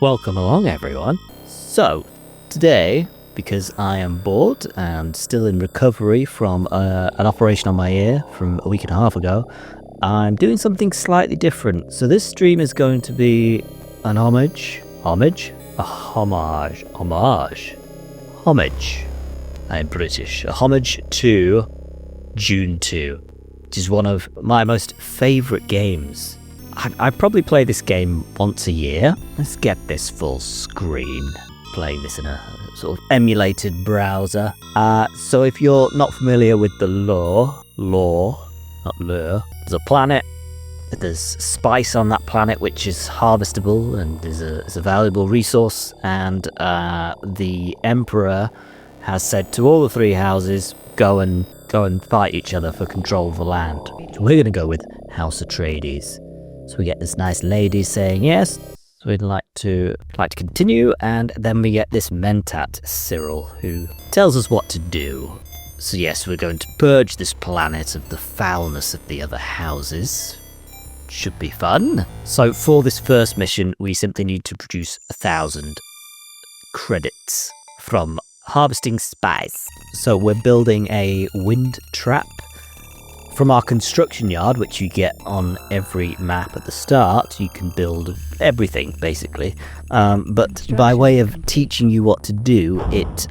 Welcome along, everyone. So, today, because I am bored and still in recovery from an operation on my ear from a week and a half ago, I'm doing something slightly different. So this stream is going to be an homage. I'm British. A homage to Dune II, which is one of my most favourite games. I probably play this game once a year. Let's get this full screen. Playing this in a sort of emulated browser. So if you're not familiar with the lore, not lure, there's a planet. There's spice on that planet which is harvestable and is a valuable resource. And the Emperor has said to all the three houses, go and fight each other for control of the land. So we're going to go with House Atreides. So we get this nice lady saying yes, so we'd like to continue, and then we get this Mentat, Cyril, who tells us what to do. So yes, we're going to purge this planet of the foulness of the other houses. Should be fun. So for this first mission, we simply need to produce 1,000 credits from harvesting spice. So we're building a wind trap from our construction yard, which you get on every map at the start. You can build everything, basically. But by way of teaching you what to do, it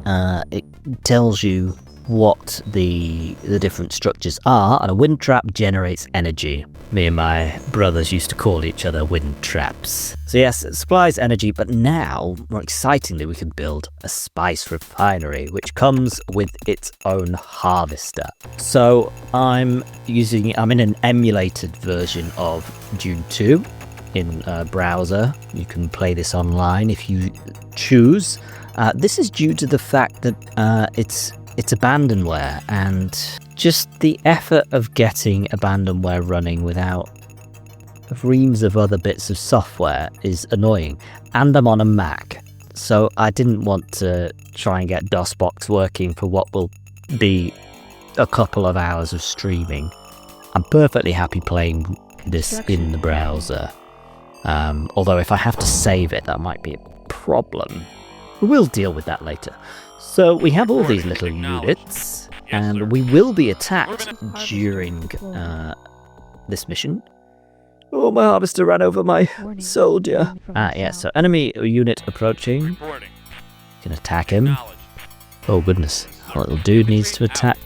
tells you what the different structures are, and a wind trap generates energy. Me and my brothers used to call each other wind traps. So yes, it supplies energy, but now, more excitingly, we can build a spice refinery, which comes with its own harvester. So I'm in an emulated version of Dune II in a browser. You can play this online if you choose. This is due to the fact that it's abandonware, and just the effort of getting abandonware running without reams of other bits of software is annoying. And I'm on a Mac, so I didn't want to try and get DOSBox working for what will be a couple of hours of streaming. I'm perfectly happy playing this in the browser. Although if I have to save it, that might be a problem. We'll deal with that later. So we have all these little units, and we will be attacked during this mission. Oh, my harvester ran over my soldier. Yeah, so enemy unit approaching. Can attack him. Oh goodness, our little dude needs to attack.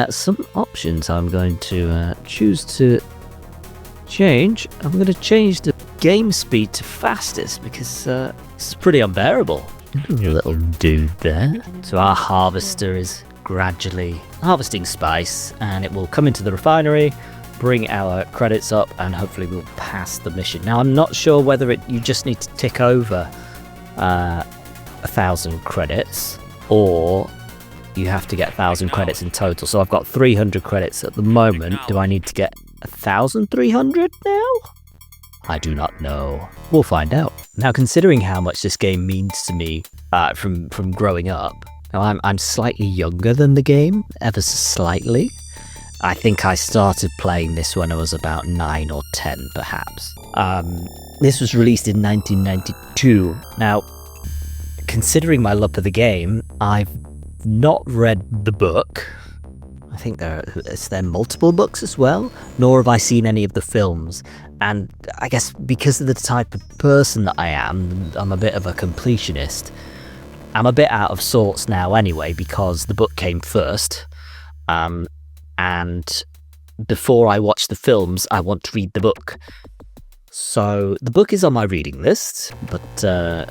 Some options I'm going to choose to change. I'm going to change the game speed to fastest because this is pretty unbearable. Little dude there. So our harvester is gradually harvesting spice, and it will come into the refinery, bring our credits up, and hopefully we'll pass the mission. Now I'm not sure whether you just need to tick over 1,000 credits, or you have to get 1,000 credits in total. So I've got 300 credits at the moment. Do I need to get 1,300 now? I do not know. We'll find out. Now, considering how much this game means to me from growing up, now I'm slightly younger than the game, ever so slightly. I think I started playing this when I was about 9 or 10, perhaps. This was released in 1992. Now, considering my love for the game, I've not read the book. I think there are multiple books as well, nor have I seen any of the films. And I guess because of the type of person that I am, I'm a bit of a completionist. I'm a bit out of sorts now anyway, because the book came first. And before I watch the films, I want to read the book. So the book is on my reading list, but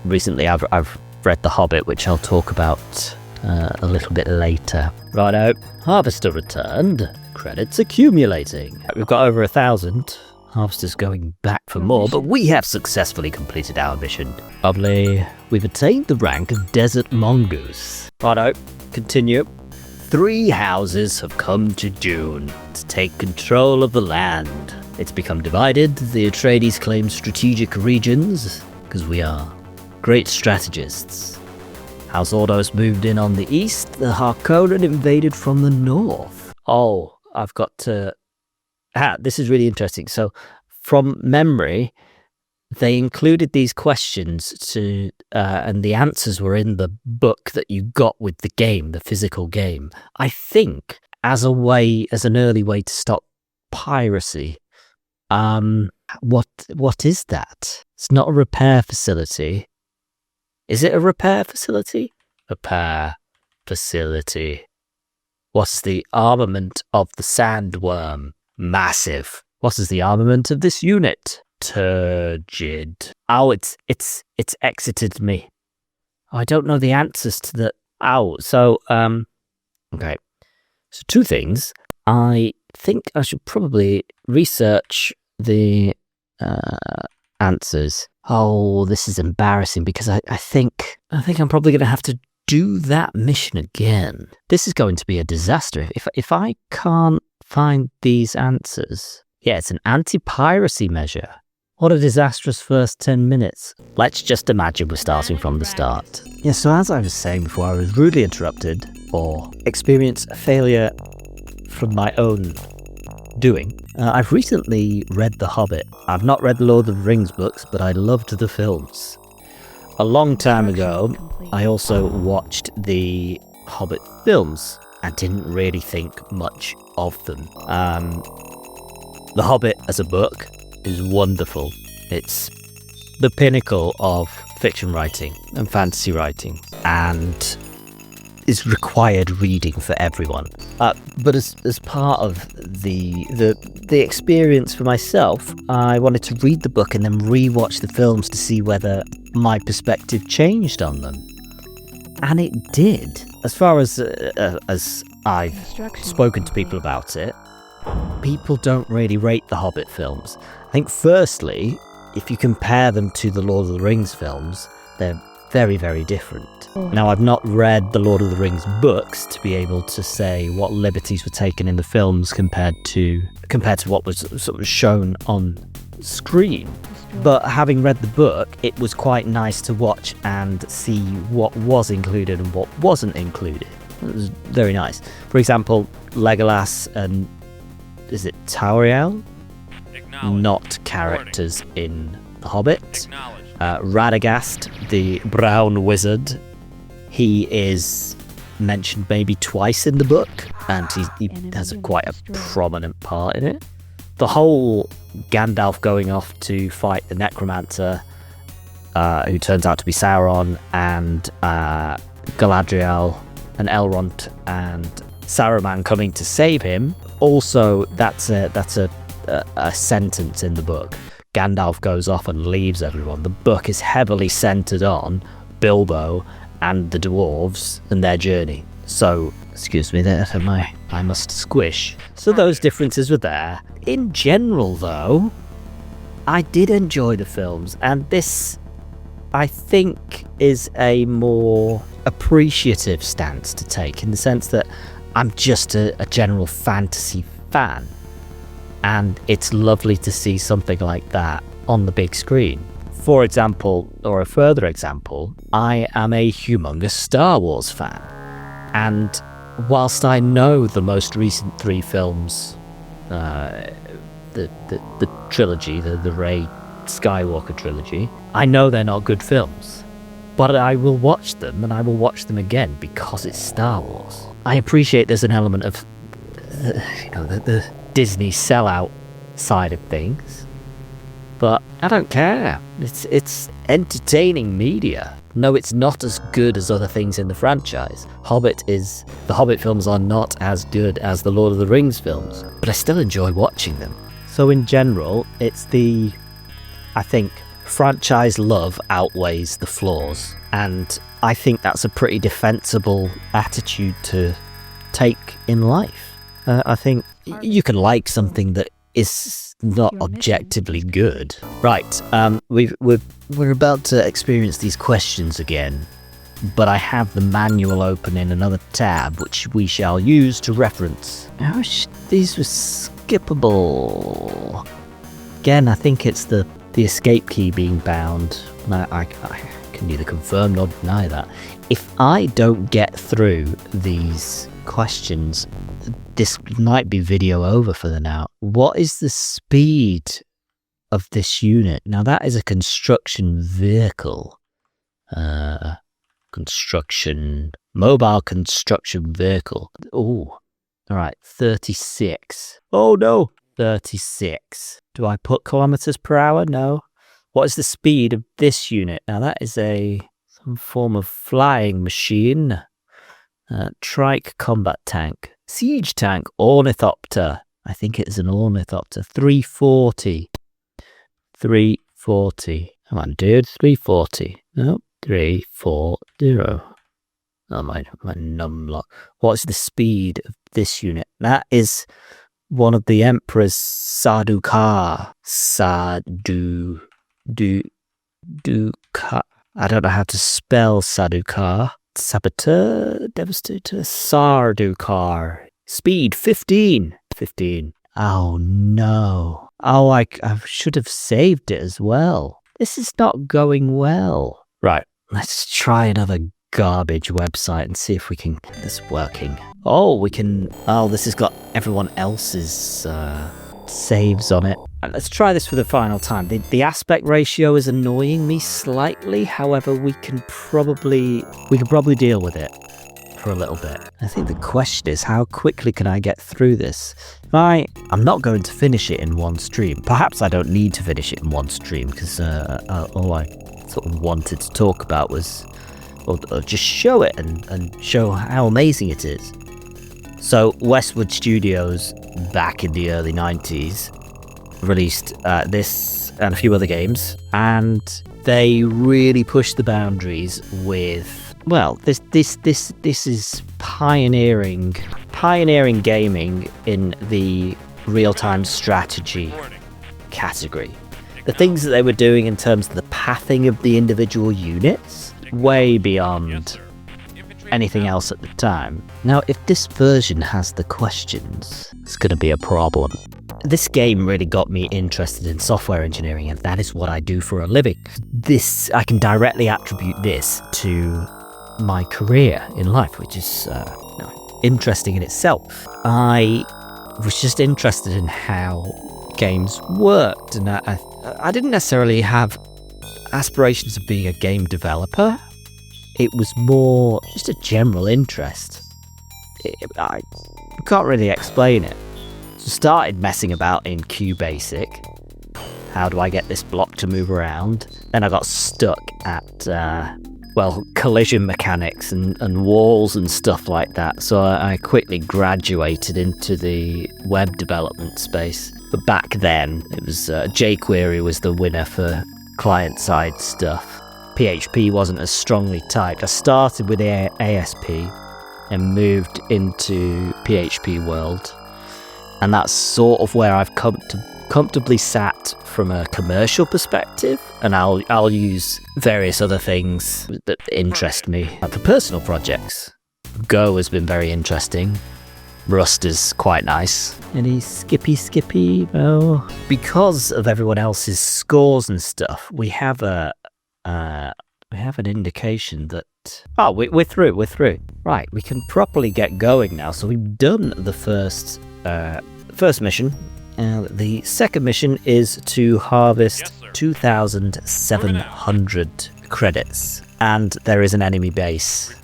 recently I've read The Hobbit, which I'll talk about a little bit later. Righto, harvester returned, credits accumulating. We've got over 1,000. Harvester's going back for more, but we have successfully completed our mission. Lovely. We've attained the rank of Desert Mongoose. Righto, continue. 3 houses have come to Dune to take control of the land. It's become divided. The Atreides claim strategic regions, because we are great strategists. House Ordos moved in on the east. The Harkonnen invaded from the north. Oh, I've got to... this is really interesting. So, from memory, they included these questions and the answers were in the book that you got with the game, the physical game. I think as an early way to stop piracy. What is that? It's not a repair facility. Is it a repair facility? Repair facility. What's the armament of the sandworm? Massive. What is the armament of this unit? Turgid. Oh, it's exited me. Oh, I don't know the answers to the... okay. So 2 things. I think I should probably research the answers. Oh, this is embarrassing because I think I'm probably going to have to do that mission again. This is going to be a disaster. If I can't find these answers... Yeah, it's an anti-piracy measure. What a disastrous first 10 minutes. Let's just imagine we're starting from the start. Yeah, so as I was saying before, I was rudely interrupted or experienced a failure from my own doing. I've recently read The Hobbit. I've not read the Lord of the Rings books, but I loved the films. A long time ago, I also watched the Hobbit films and didn't really think much of them. The Hobbit as a book is wonderful. It's the pinnacle of fiction writing and fantasy writing, and is required reading for everyone. But as part of the experience for myself, I wanted to read the book and then rewatch the films to see whether my perspective changed on them, and it did. As far as I've spoken to people about it, people don't really rate the Hobbit films. I think firstly, if you compare them to the Lord of the Rings films, they're very, very different. Now, I've not read the Lord of the Rings books to be able to say what liberties were taken in the films compared to what was sort of shown on screen. But having read the book, it was quite nice to watch and see what was included and what wasn't included. It was very nice. For example, Legolas and is it Tauriel? Not characters in The Hobbit. Radagast, the brown wizard, he is mentioned maybe twice in the book, and he has quite a prominent part in it. The whole Gandalf going off to fight the necromancer, who turns out to be Sauron, and Galadriel and Elrond and Saruman coming to save him. Also, that's a sentence in the book. Gandalf goes off and leaves everyone. The book is heavily centered on Bilbo and the dwarves and their journey. So, excuse me, I must squish. So those differences were there. In general, though, I did enjoy the films, and this, I think, is a more appreciative stance to take, in the sense that I'm just a general fantasy fan, and it's lovely to see something like that on the big screen. For example, or a further example, I am a humongous Star Wars fan, and whilst I know the most recent 3 films, the trilogy, the Rey Skywalker trilogy, I know they're not good films, but I will watch them, and I will watch them again because it's Star Wars. I appreciate there's an element of the Disney sellout side of things, but I don't care. It's entertaining media. No, it's not as good as other things in the franchise. The Hobbit films are not as good as the Lord of the Rings films, but I still enjoy watching them. So in general, I think franchise love outweighs the flaws, and I think that's a pretty defensible attitude to take in life. I think you can like something that is not objectively good. Right, we're about to experience these questions again, but I have the manual open in another tab, which we shall use to reference. These were skippable. Again, I think it's the escape key being bound. I can neither confirm nor deny that. If I don't get through these questions, this might be video over for the now. What is the speed of this unit. Now that is a construction vehicle. Mobile construction vehicle. Oh, all right, 36. Oh no, 36. Do I put kilometers per hour? No. What is the speed of this unit? Now that is some form of flying machine. Trike combat tank. Siege tank. Ornithopter. I think it's an ornithopter. 340. 340. Come on, dude. 340. No, 340. Oh, my numlock. What's the speed of this unit? That is one of the Emperor's Sardaukar. I don't know how to spell Sardaukar. Saboteur, Devastator, Sardaukar. Speed 15. 15. Oh no. Oh, I should have saved it as well. This is not going well. Right, let's try another garbage website and see if we can get this working. Oh, we can. Oh, this has got everyone else's saves on it. And let's try this for the final time. The aspect ratio is annoying me slightly. However, we can probably deal with it for a little bit. I think the question is, how quickly can I get through this? I'm not going to finish it in one stream. Perhaps I don't need to finish it in one stream because all I sort of wanted to talk about was, or just show it and show how amazing it is. So Westwood Studios, back in the early 90s, released this and a few other games, and they really pushed the boundaries with, well, this is pioneering gaming in the real-time strategy category. The things that they were doing in terms of the pathing of the individual units, way beyond anything else at the time. Now, if this version has the questions, it's going to be a problem. This game really got me interested in software engineering, and that is what I do for a living. I can directly attribute this to my career in life, which is interesting in itself. I was just interested in how games worked, and I didn't necessarily have aspirations of being a game developer. It was more just a general interest. I can't really explain it. So started messing about in QBasic. How do I get this block to move around? Then I got stuck at, collision mechanics and walls and stuff like that. So I quickly graduated into the web development space. But back then, it was jQuery was the winner for client-side stuff. PHP wasn't as strongly typed. I started with ASP and moved into PHP world. And that's sort of where I've comfortably sat from a commercial perspective, and I'll use various other things that interest me. For personal projects, Go has been very interesting. Rust is quite nice. Any skippy? No. Because of everyone else's scores and stuff, we have an indication that we're through. Right, we can properly get going now. So we've done the first mission. The second mission is to harvest 2,700 credits, and there is an enemy base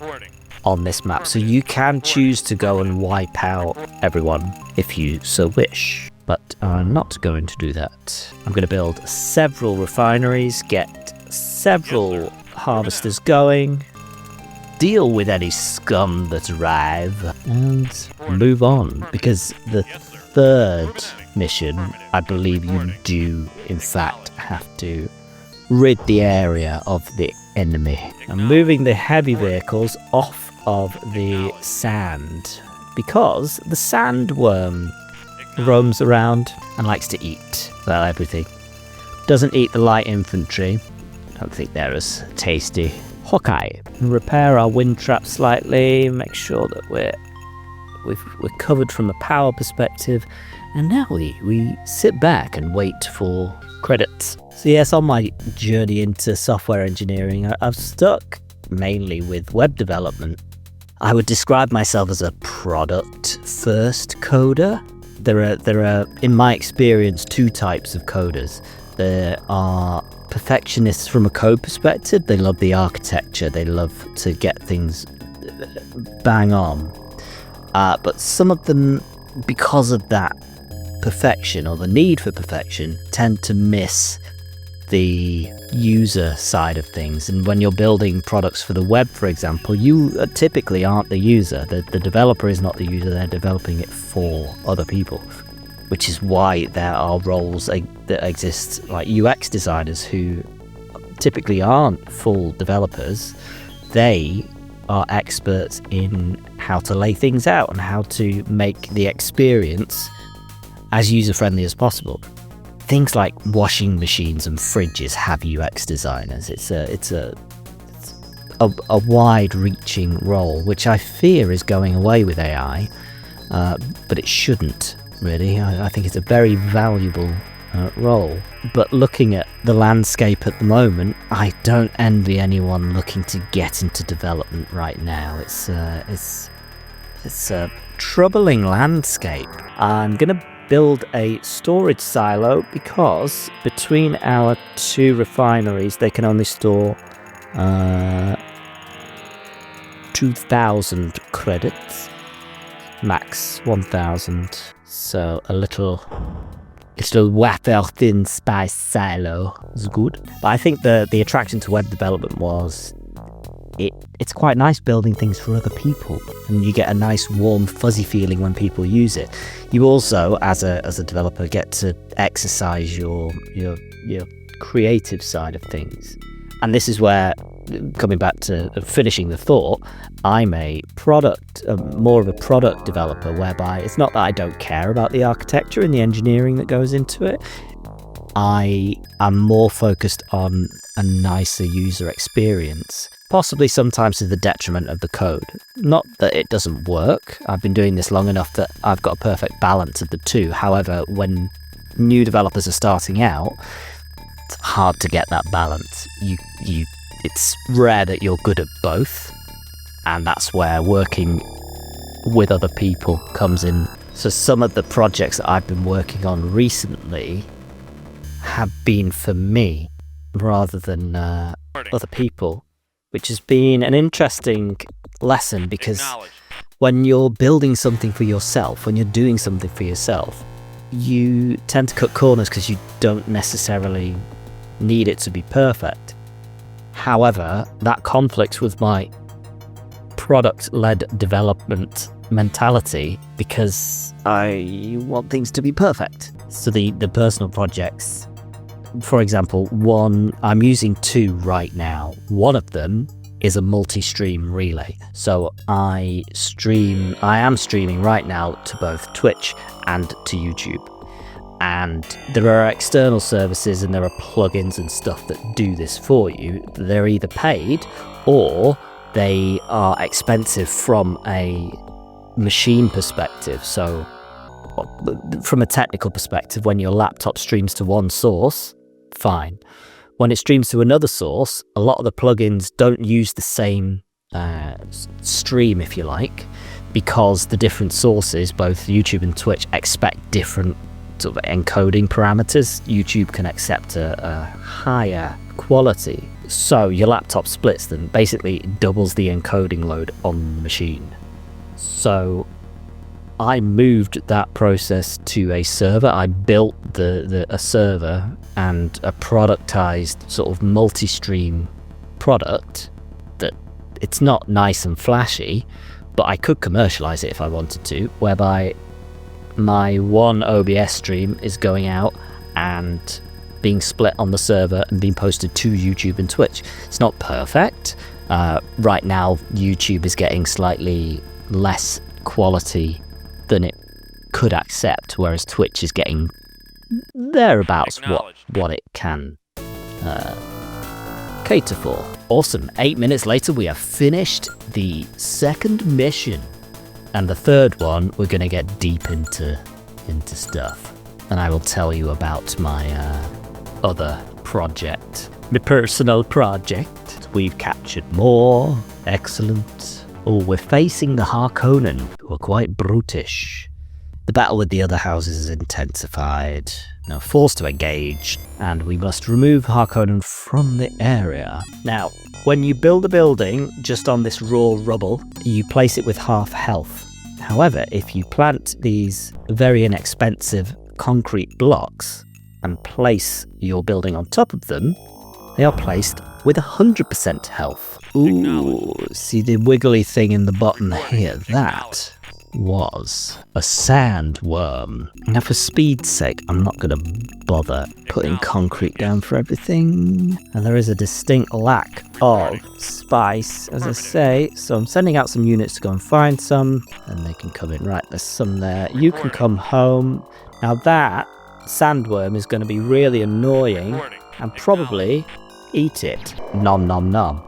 on this map, so you can choose to go and wipe out everyone if you so wish, but I'm not going to do that. I'm going to build several refineries, get several harvesters going, deal with any scum that arrive, and move on, because the third mission, I believe you do in fact have to rid the area of the enemy. I'm moving the heavy vehicles off of the sand because the sandworm roams around and likes to eat, well, everything. Doesn't eat the light infantry. Don't think they're as tasty. Hawkeye. Repair our wind trap slightly, make sure that we're covered from a power perspective, and now we sit back and wait for credits. So yes, on my journey into software engineering, I've stuck mainly with web development. I would describe myself as a product-first coder. There are, in my experience, two types of coders. There are perfectionists from a code perspective. They love the architecture. They love to get things bang on. But some of them, because of that perfection or the need for perfection, tend to miss the user side of things. And when you're building products for the web, for example, you typically aren't the user. The developer is not the user. They're developing it for other people, which is why there are roles that exist, like UX designers, who typically aren't full developers. They are experts in how to lay things out and how to make the experience as user-friendly as possible. Things like washing machines and fridges have UX designers. It's a wide-reaching role, which I fear is going away with AI, but it shouldn't, really. I think it's a very valuable role. But looking at the landscape at the moment, I don't envy anyone looking to get into development right now. It's a troubling landscape. I'm going to build a storage silo because between our two refineries they can only store 2,000 credits, max 1,000. So a little wafer thin spice silo is good. But I think the attraction to web development was it's quite nice building things for other people, and you get a nice warm fuzzy feeling when people use it. You also, as a developer, get to exercise your creative side of things. And this is where, coming back to finishing the thought, I'm a more of a product developer, whereby it's not that I don't care about the architecture and the engineering that goes into it. I am more focused on a nicer user experience, possibly sometimes to the detriment of the code. Not that it doesn't work. I've been doing this long enough that I've got a perfect balance of the two. However, when new developers are starting out, it's hard to get that balance. It's rare that you're good at both, and that's where working with other people comes in. So some of the projects that I've been working on recently have been for me rather than other people, which has been an interesting lesson, because when you're building something for yourself, when you're doing something for yourself, you tend to cut corners because you don't necessarily need it to be perfect. However, that conflicts with my product-led development mentality because I want things to be perfect. So the personal projects, for example, I'm using two right now. One of them is a multi-stream relay. So I am streaming right now to both Twitch and to YouTube. And there are external services and there are plugins and stuff that do this for you. They're either paid or they are expensive from a machine perspective. So from a technical perspective, when your laptop streams to one source, fine. When it streams to another source, a lot of the plugins don't use the same stream, if you like, because the different sources, both YouTube and Twitch, expect different sort of encoding parameters. YouTube can accept a higher quality. So your laptop splits them, basically doubles the encoding load on the machine. So I moved that process to a server. I built a server and a productized sort of multi-stream product that it's not nice and flashy, but I could commercialize it if I wanted to, whereby my one OBS stream is going out and being split on the server and being posted to YouTube and Twitch. It's not perfect. Right now, YouTube is getting slightly less quality than it could accept, whereas Twitch is getting thereabouts what it can cater for. Awesome. 8 minutes later, we have finished the second mission. And the third one, we're going to get deep into stuff. And I will tell you about my other project. My personal project. We've captured more. Excellent. Oh, we're facing the Harkonnen, who are quite brutish. The battle with the other houses is intensified. Now forced to engage, and we must remove Harkonnen from the area. Now, when you build a building just on this raw rubble, you place it with half health. However, if you plant these very inexpensive concrete blocks and place your building on top of them, they are placed with 100% health. Ooh, see the wiggly thing in the bottom here? That was a sandworm. Now for speed's sake, I'm not going to bother putting concrete down for everything. And there is a distinct lack of spice, as I say, so I'm sending out some units to go and find some, and they can come in. Right, there's some there. You can come home. Now that sandworm is going to be really annoying and probably eat it. Nom nom nom.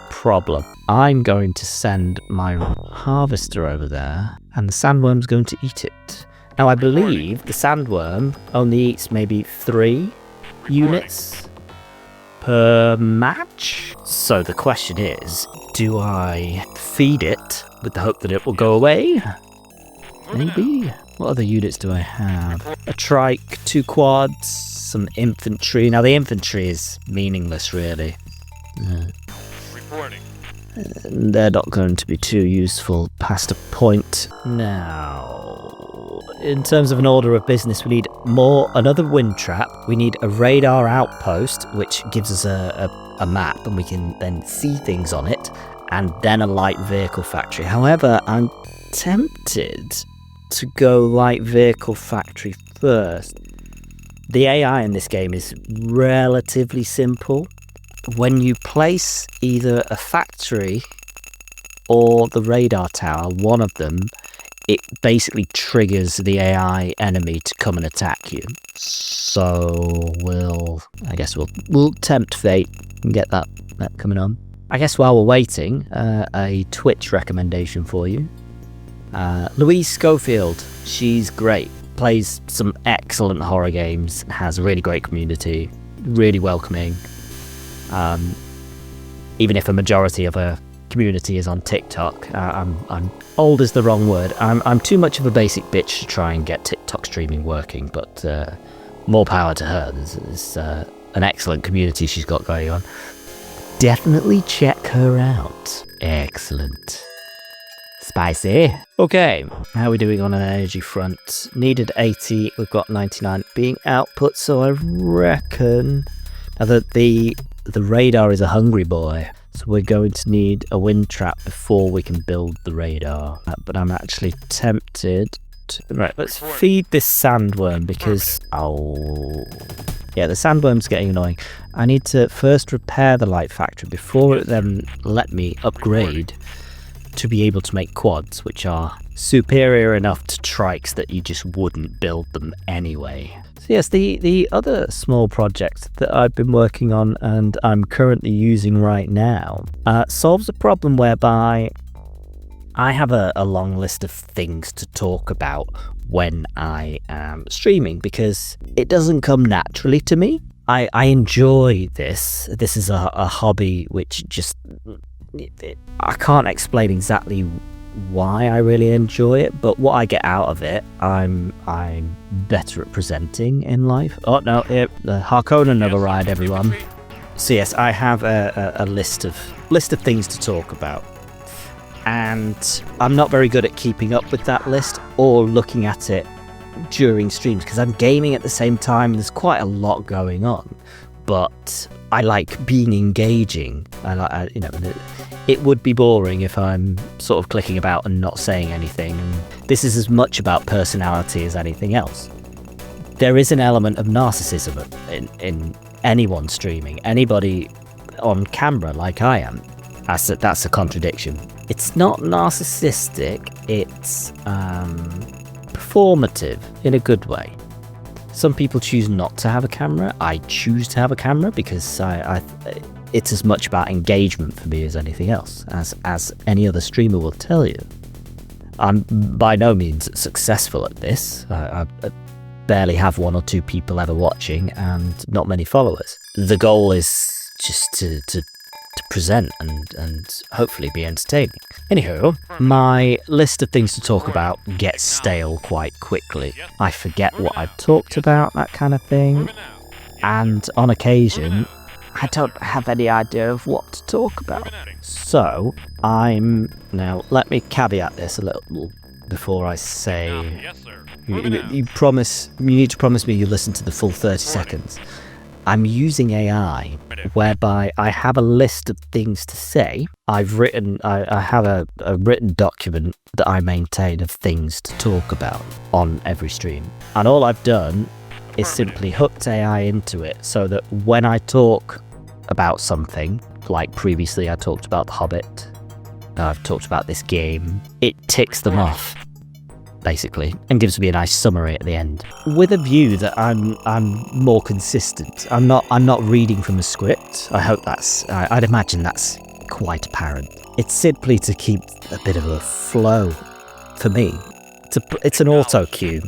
Problem. I'm going to send my harvester over there, and the sandworm's going to eat it. Now, I believe the sandworm only eats maybe 3 units per match. So the question is, do I feed it with the hope that it will go away? Maybe. What other units do I have? A trike, 2 quads, some infantry. Now, the infantry is meaningless, really. They're not going to be too useful past a point. Now, in terms of an order of business, we need another wind trap. We need a radar outpost, which gives us a map, and we can then see things on it, and then a light vehicle factory. However, I'm tempted to go light vehicle factory first. The AI in this game is relatively simple. When you place either a factory or the radar tower, one of them, it basically triggers the AI enemy to come and attack you. So we'll tempt fate and get that coming on. I guess while we're waiting, a Twitch recommendation for you. Louise Schofield, she's great. Plays some excellent horror games, has a really great community, really welcoming. Even if a majority of her community is on TikTok, I'm old is the wrong word. I'm too much of a basic bitch to try and get TikTok streaming working, but more power to her. There's an excellent community she's got going on. Definitely check her out. Excellent. Spicy. Okay, how are we doing on an energy front? Needed 80, we've got 99 being output, so I reckon now that the radar is a hungry boy, so we're going to need a wind trap before we can build the radar. But I'm actually tempted to... Right, let's feed this sandworm because... Oh... Yeah, the sandworm's getting annoying. I need to first repair the light factory before it then let me upgrade to be able to make quads, which are superior enough to trikes that you just wouldn't build them anyway. So yes, the other small project that I've been working on and I'm currently using right now solves a problem whereby I have a long list of things to talk about when I am streaming because it doesn't come naturally to me. I enjoy this. This is a hobby which just... I can't explain exactly why I really enjoy it, but what I get out of it, I'm better at presenting in life. Oh no, the Harkonnen have arrived, everyone. So yes, I have a list of things to talk about, and I'm not very good at keeping up with that list or looking at it during streams because I'm gaming at the same time. There's quite a lot going on, but I like being engaging. It would be boring if I'm sort of clicking about and not saying anything. And this is as much about personality as anything else. There is an element of narcissism in anyone streaming, anybody on camera like I am. That's a contradiction. It's not narcissistic, it's performative in a good way. Some people choose not to have a camera. I choose to have a camera because it's as much about engagement for me as anything else, as any other streamer will tell you. I'm by no means successful at this. I barely have 1 or 2 people ever watching and not many followers. The goal is just to to present and hopefully be entertaining. Anywho, my list of things to talk about gets stale quite quickly. I forget what I've talked about, that kind of thing, and on occasion, I don't have any idea of what to talk about. So, now let me caveat this a little before I say, you need to promise me you listen to the full 30 seconds. I'm using AI, whereby I have a list of things to say. I have a written document that I maintain of things to talk about on every stream. And all I've done is simply hooked AI into it so that when I talk about something, like previously I talked about The Hobbit, I've talked about this game, it ticks them off, basically, and gives me a nice summary at the end, with a view that I'm more consistent. I'm not reading from a script. I'd imagine that's quite apparent. It's simply to keep a bit of a flow for me. It's an auto cue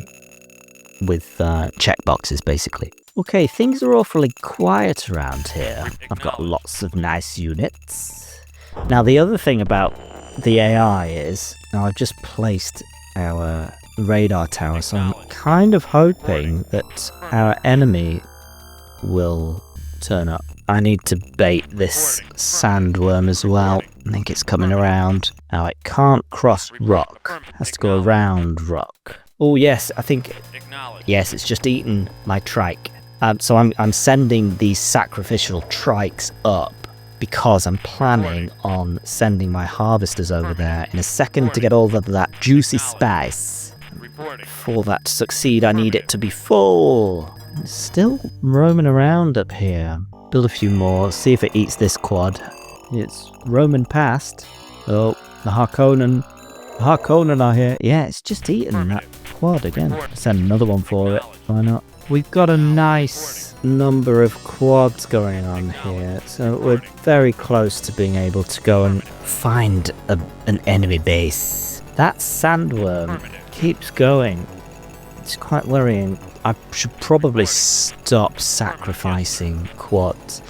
with checkboxes, basically. Okay, things are awfully quiet around here. I've got lots of nice units. Now, the other thing about the AI is, now I've just placed our radar tower, so I'm kind of hoping that our enemy will turn up. I need to bait this sandworm as well. I think it's coming around. Now, it can't cross rock. It has to go around rock. Oh, yes, yes, it's just eaten my trike. So I'm sending these sacrificial trikes up because I'm planning on sending my harvesters over there in a second to get all of that juicy spice. For that to succeed, I need it to be full. It's still roaming around up here. Build a few more, see if it eats this quad. It's roaming past. Oh, the Harkonnen are here. Yeah, it's just eating that quad again. Send another one for it. Why not? We've got a nice number of quads going on here, so we're very close to being able to go and find an enemy base. That sandworm keeps going. It's quite worrying. I should probably stop sacrificing quads.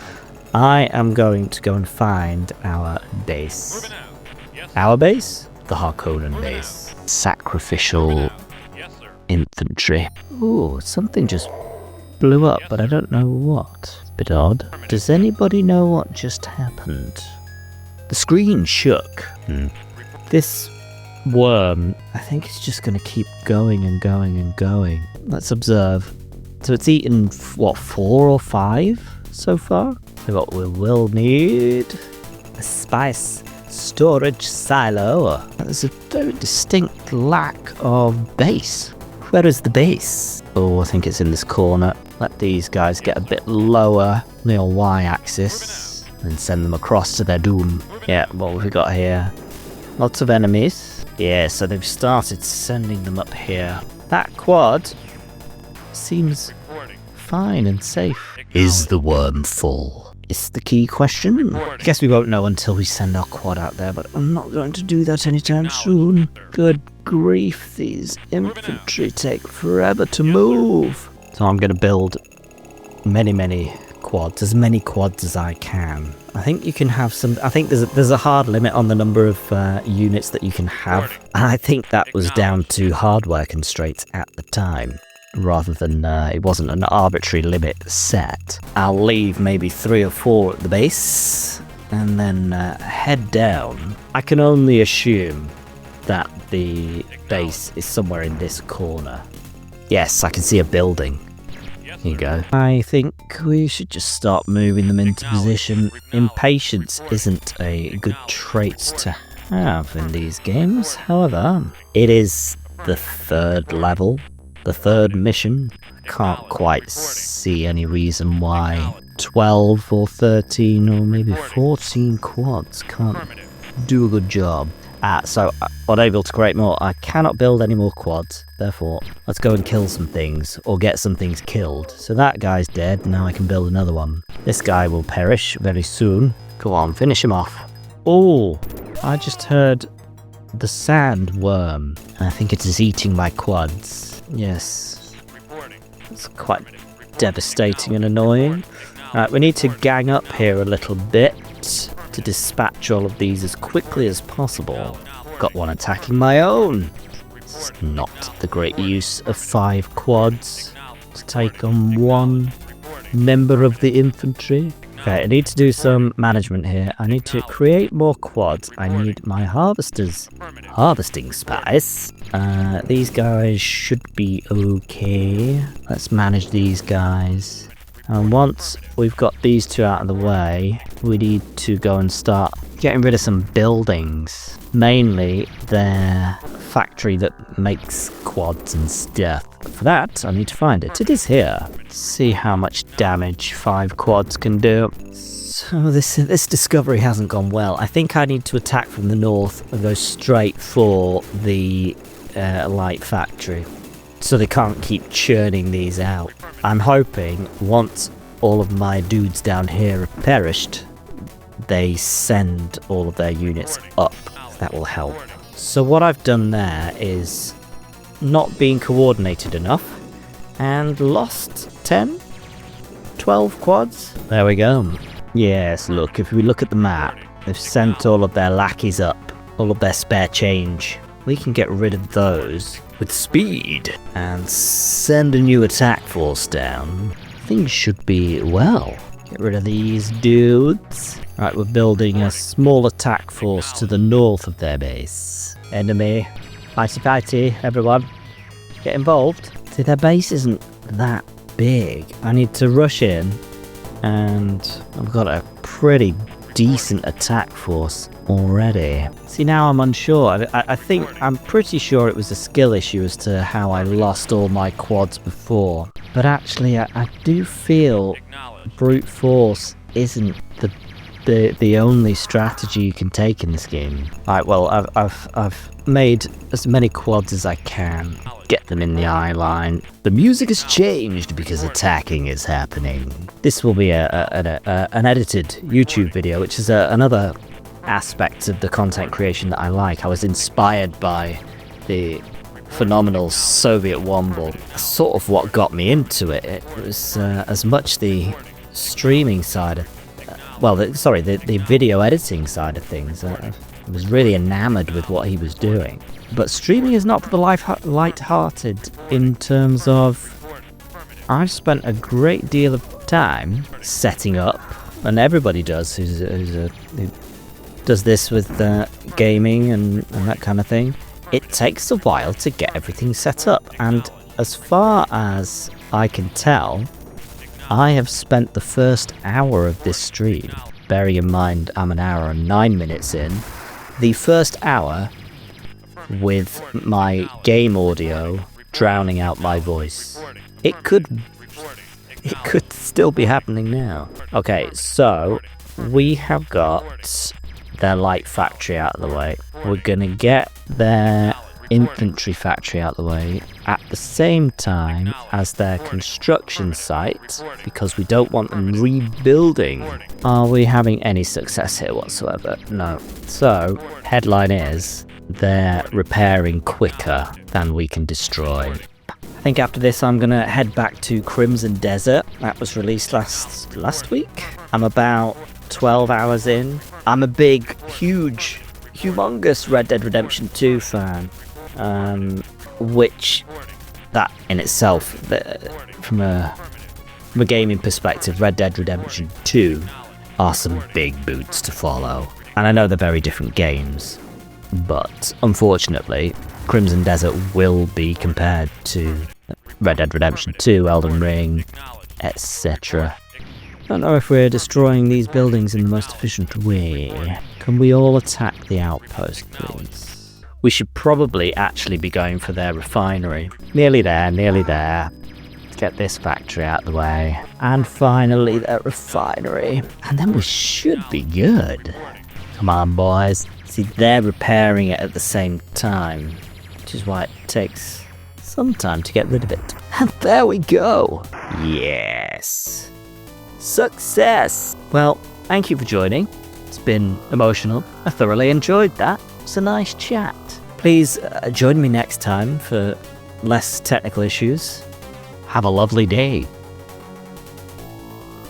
I am going to go and find our base. Our base? The Harkonnen base. Sacrificial infantry. Ooh, something just blew up, but I don't know what. It's a bit odd. Does anybody know what just happened? The screen shook. This worm, I think it's just going to keep going and going and going. Let's observe. So it's eaten, what, 4 or 5 so far? So what we will need, a spice storage silo. There's a very distinct lack of base. Where is the base? Oh, I think it's in this corner. Let these guys get a bit lower on the old y-axis and send them across to their doom. Yeah, what have we got here? Lots of enemies. Yeah, so they've started sending them up here. That quad seems fine and safe. Is the worm full? Is the key question. I guess we won't know until we send our quad out there, but I'm not going to do that anytime soon. Good grief, these infantry take forever to move. So I'm going to build many quads, as many quads as I can. I think you can have some, I think there's a hard limit on the number of units that you can have. And I think that was down to hardware constraints at the time, rather than it wasn't an arbitrary limit set. I'll leave maybe 3 or 4 at the base and then head down. I can only assume that the base is somewhere in this corner. Yes, I can see a building. Here you go. I think we should just start moving them into position. Impatience isn't a good trait to have in these games. However, it is the 3rd level, the 3rd mission. Can't quite see any reason why 12 or 13 or maybe 14 quads can't do a good job. So unable to create more. I cannot build any more quads. Therefore, let's go and kill some things or get some things killed. So that guy's dead. Now I can build another one. This guy will perish very soon. Go on, finish him off. Oh, I just heard the sandworm. I think it is eating my quads. Yes. It's quite devastating and annoying. Alright, we need to gang up here a little bit to dispatch all of these as quickly as possible. Got one attacking my own. It's not the great use of 5 quads to take on 1 member of the infantry. Okay, I need to do some management here. I need to create more quads. I need my harvesters. Harvesting spice. These guys should be okay. Let's manage these guys. And once we've got these 2 out of the way, we need to go and start getting rid of some buildings. Mainly their factory that makes quads and stuff. For that, I need to find it. It is here. Let's see how much damage 5 quads can do. So this discovery hasn't gone well. I think I need to attack from the north and go straight for the light factory, so they can't keep churning these out. I'm hoping once all of my dudes down here have perished, they send all of their units up. That will help. So what I've done there is not being coordinated enough and lost 10, 12 quads. There we go. Yes, look, if we look at the map, they've sent all of their lackeys up, all of their spare change. We can get rid of those with speed and send a new attack force down. Things should be well. Get rid of these dudes. Right, we're building a small attack force to the north of their base. Enemy. Fighty, everyone. Get involved. See, their base isn't that big. I need to rush in, and I've got a pretty decent attack force already. See, now I'm unsure. I'm pretty sure it was a skill issue as to how I lost all my quads before. But actually, I do feel brute force isn't the only strategy you can take in this game. Alright, well, I've made as many quads as I can. Get them in the eye line. The music has changed because attacking is happening. This will be an edited YouTube video, which is another aspect of the content creation that I like. I was inspired by the phenomenal Soviet Womble. Sort of what got me into it. It was as much the streaming side of the video editing side of things. I was really enamored with what he was doing. But streaming is not for the light-hearted in terms of I've spent a great deal of time setting up, and everybody does who does this with gaming and that kind of thing. It takes a while to get everything set up, and as far as I can tell, I have spent the first hour of this stream, bearing in mind I'm an hour and 9 minutes in, the first hour with my game audio drowning out my voice. It could still be happening now. Okay, so we have got their light factory out of the way. We're gonna get their infantry factory out of the way at the same time as their construction site, because we don't want them rebuilding. Are we having any success here whatsoever? No. So, headline is, they're repairing quicker than we can destroy. I think after this I'm gonna head back to Crimson Desert. That was released last week. I'm about 12 hours in. I'm a big, humongous Red Dead Redemption 2 fan. Which, that in itself, from a gaming perspective, Red Dead Redemption 2 are some big boots to follow. And I know they're very different games, but unfortunately, Crimson Desert will be compared to Red Dead Redemption 2, Elden Ring, etc. I don't know if we're destroying these buildings in the most efficient way. Can we all attack the outpost, please? We should probably actually be going for their refinery. Nearly there, nearly there. Let's get this factory out of the way. And finally their refinery. And then we should be good. Come on, boys. See, they're repairing it at the same time, which is why it takes some time to get rid of it. And there we go. Yes. Success. Well, thank you for joining. It's been emotional. I thoroughly enjoyed that. It's a nice chat. Please join me next time for less technical issues. Have a lovely day.